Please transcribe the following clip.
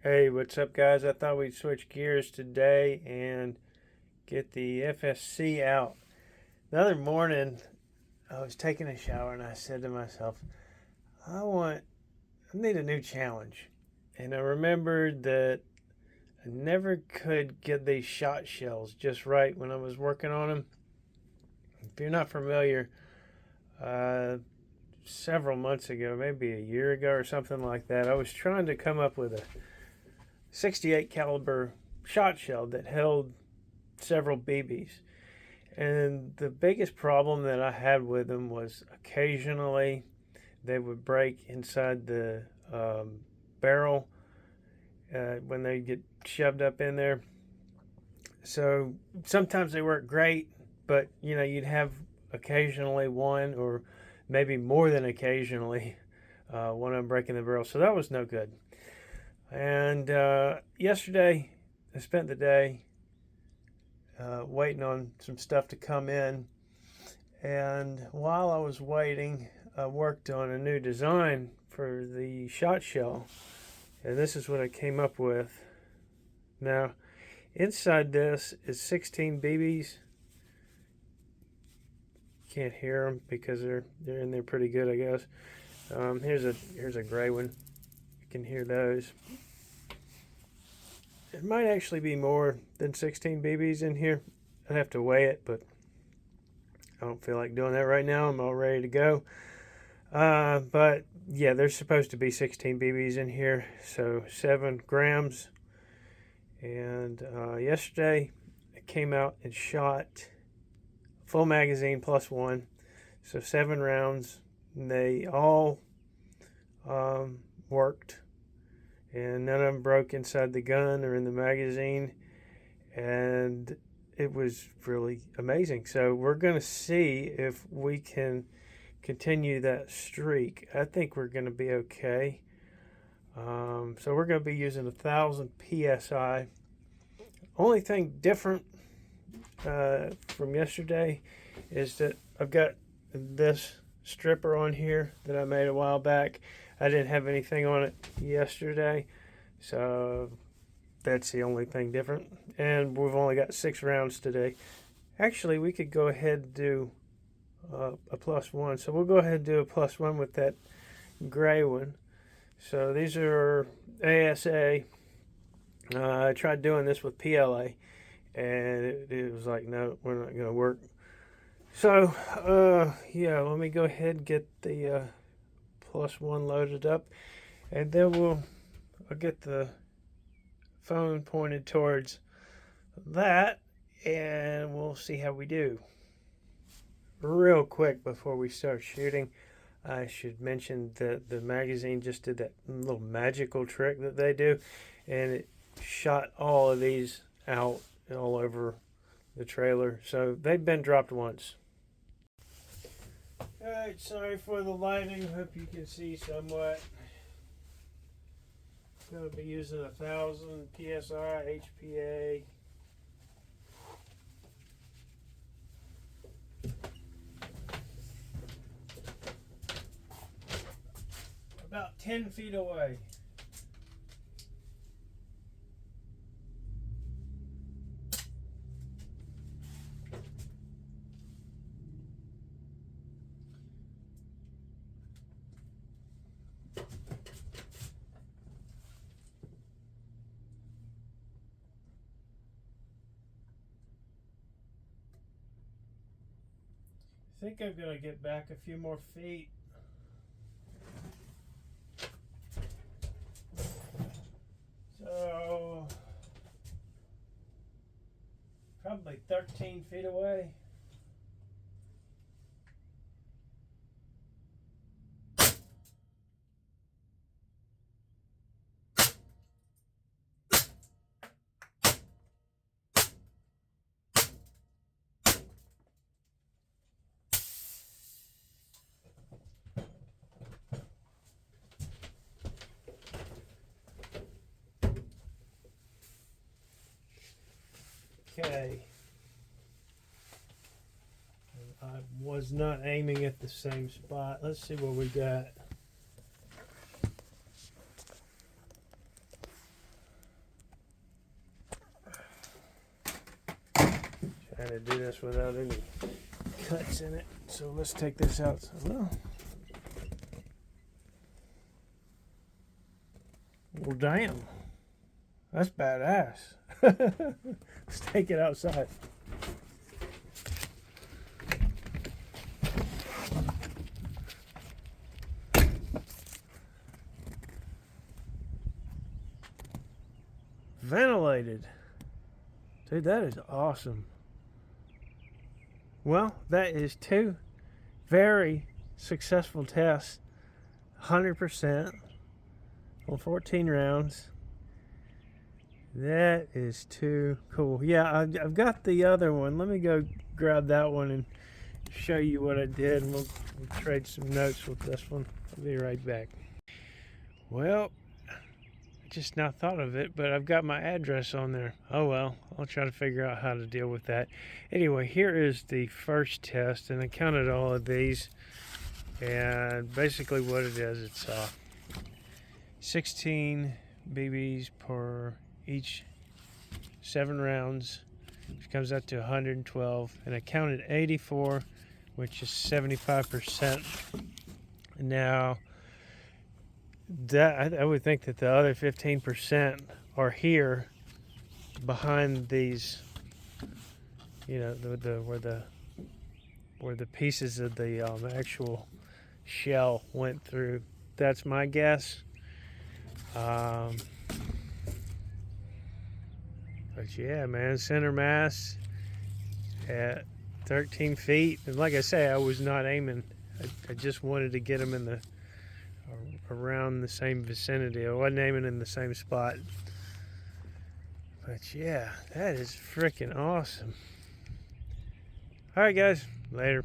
Hey, what's up, guys? I thought we'd switch gears today and get the FSC out. The other morning, I was taking a shower and I said to myself, I need a new challenge. And I remembered that I never could get these shot shells just right when I was working on them. If you're not familiar, uh, several months ago, maybe a year ago or something like that, I was trying to come up with a 68 caliber shot shell that held several BBs. And the biggest problem that I had with them was occasionally they would break inside the barrel when they get shoved up in there. So sometimes they work great, but you'd have occasionally one, or maybe more than occasionally, one of them breaking the barrel. So that was no good. And yesterday, I spent the day waiting on some stuff to come in. And while I was waiting, I worked on a new design for the shot shell. And this is what I came up with. Now, inside this is 16 BBs. Can't hear them because they're in there pretty good, I guess. Here's a gray one. You can hear those. It might actually be more than 16 BBs in here. I'd have to weigh it, but I don't feel like doing that right now. I'm all ready to go. But yeah, there's supposed to be 16 BBs in here, so 7 grams. And yesterday, it came out and shot full magazine plus 1, so 7 rounds. And they all worked, and none of them broke inside the gun or in the magazine. And it was really amazing. So we're going to see if we can continue that streak. I think we're going to be okay. So we're going to be using 1,000 psi. Only thing different from yesterday is that I've got this stripper on here that I made a while back. I didn't have anything on it yesterday, so that's the only thing different. And we've only got 6 rounds today. Actually, we could go ahead and do a plus 1. So we'll go ahead and do a plus 1 with that gray one. So these are ASA. I tried doing this with PLA, and it was like, no, we're not going to work. So, yeah, let me go ahead and get the plus 1 loaded up, and then I'll get the phone pointed towards that, and we'll see how we do. Real quick before we start shooting, I should mention that the magazine just did that little magical trick that they do, and it shot all of these out all over the trailer. So they've been dropped once. Alright, sorry for the lighting. Hope you can see somewhat. I'm going to be using 1,000 psi HPA. About 10 feet away. I think I'm going to get back a few more feet. So, probably 13 feet away. Okay. I was not aiming at the same spot. Let's see what we got. I had to do this without any cuts in it. So let's take this out. Well, damn. That's badass. Let's take it outside. Ventilated. Dude, that is awesome. Well, that is 2 very successful tests. 100% on 14 rounds. That is too cool. Yeah, I've got the other one. Let me go grab that one and show you what I did, and we'll trade some notes with this one. I'll be right back. Well, I just now thought of it, but I've got my address on there. Oh well, I'll try to figure out how to deal with that. Anyway, here is the first test, and I counted all of these, and basically what it is, it's 16 BBs per each 7 rounds, which comes out to 112, and I counted 84, which is 75%. Now that I would think that the other 15% are here behind these, you know, where the pieces of the actual shell went through. That's my guess. But yeah, man, center mass at 13 feet. And like I say, I was not aiming. I just wanted to get them in the around the same vicinity. I wasn't aiming in the same spot. But yeah, that is freaking awesome. All right, guys, later.